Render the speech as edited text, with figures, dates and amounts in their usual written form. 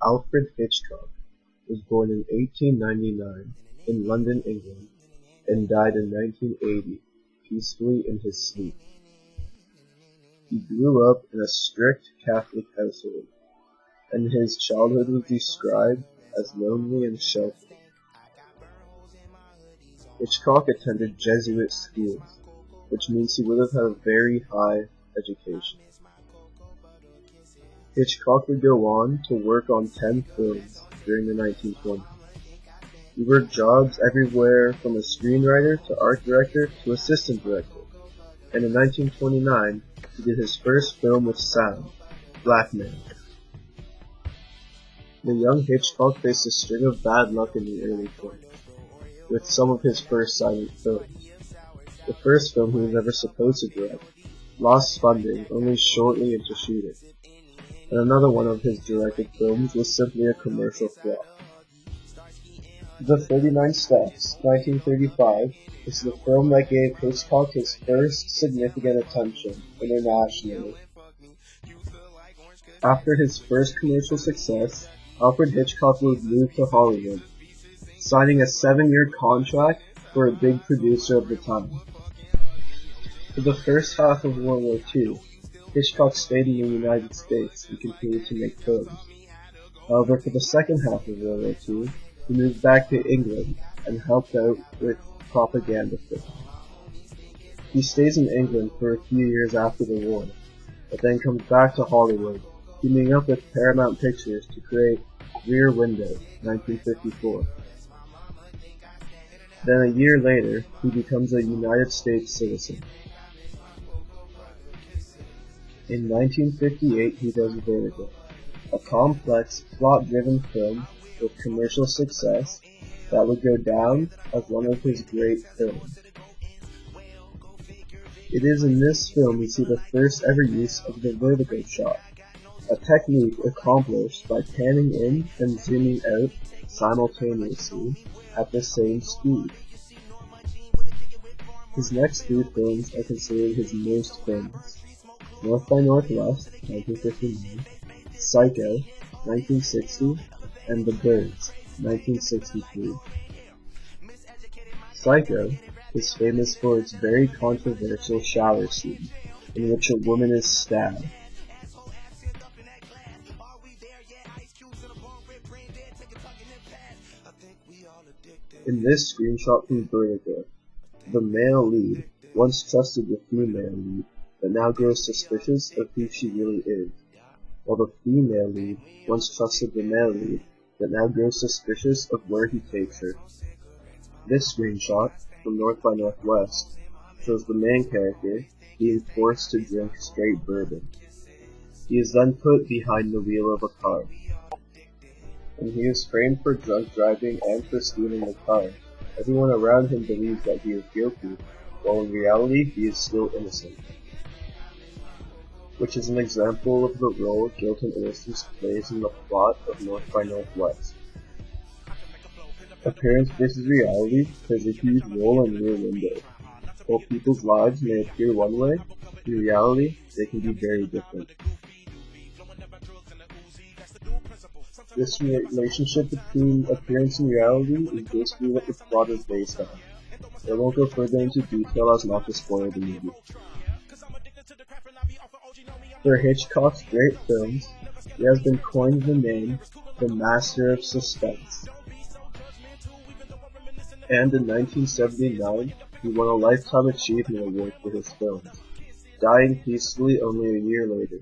Alfred Hitchcock was born in 1899 in London, England, and died in 1980 peacefully in his sleep. He grew up in a strict Catholic household, and his childhood was described as lonely and sheltered. Hitchcock attended Jesuit schools, which means he would have had a very high education. Hitchcock would go on to work on 10 films during the 1920s. He worked jobs everywhere from a screenwriter to art director to assistant director, and in 1929 he did his first film with sound, Black Man. The young Hitchcock faced a string of bad luck in the early 20s, with some of his first silent films. The first film he was ever supposed to direct lost funding only shortly into shooting, and another one of his directed films was simply a commercial flop. The 39 Steps, 1935, is the film that gave Hitchcock his first significant attention internationally. After his first commercial success, Alfred Hitchcock would move to Hollywood, signing a 7-year contract for a big producer of the time. For the first half of World War II, Hitchcock stayed in the United States and continued to make films. However, for the second half of World War II, he moved back to England and helped out with propaganda films. He stays in England for a few years after the war, but then comes back to Hollywood, teaming up with Paramount Pictures to create Rear Window, 1954. Then a year later, he becomes a United States citizen. In 1958, he does Vertigo, a complex, plot-driven film with commercial success that would go down as one of his great films. It is in this film we see the first ever use of the vertigo shot, a technique accomplished by panning in and zooming out simultaneously at the same speed. His next 3 films are considered his most famous: North by Northwest, 1959, Psycho, 1960, and The Birds, 1963. Psycho is famous for its very controversial shower scene, in which a woman is stabbed. In this screenshot from Vertigo, the male lead once trusted the female lead, but now grows suspicious of who she really is, while the female lead once trusted the male lead, but now grows suspicious of where he takes her. This screenshot, from North by Northwest, shows the main character being forced to drink straight bourbon. He is then put behind the wheel of a car. When he is framed for drunk driving and for stealing the car, everyone around him believes that he is guilty, while in reality he is still innocent. Which is an example of the role guilt and innocence plays in the plot of North by Northwest. Appearance versus reality plays a huge role in Rear Window. While people's lives may appear one way, in reality they can be very different. This relationship between appearance and reality is basically what the plot is based on. I won't go further into detail as not to spoil the movie. For Hitchcock's great films, he has been coined the name the Master of Suspense. And in 1979, he won a Lifetime Achievement Award for his films, dying peacefully only a year later.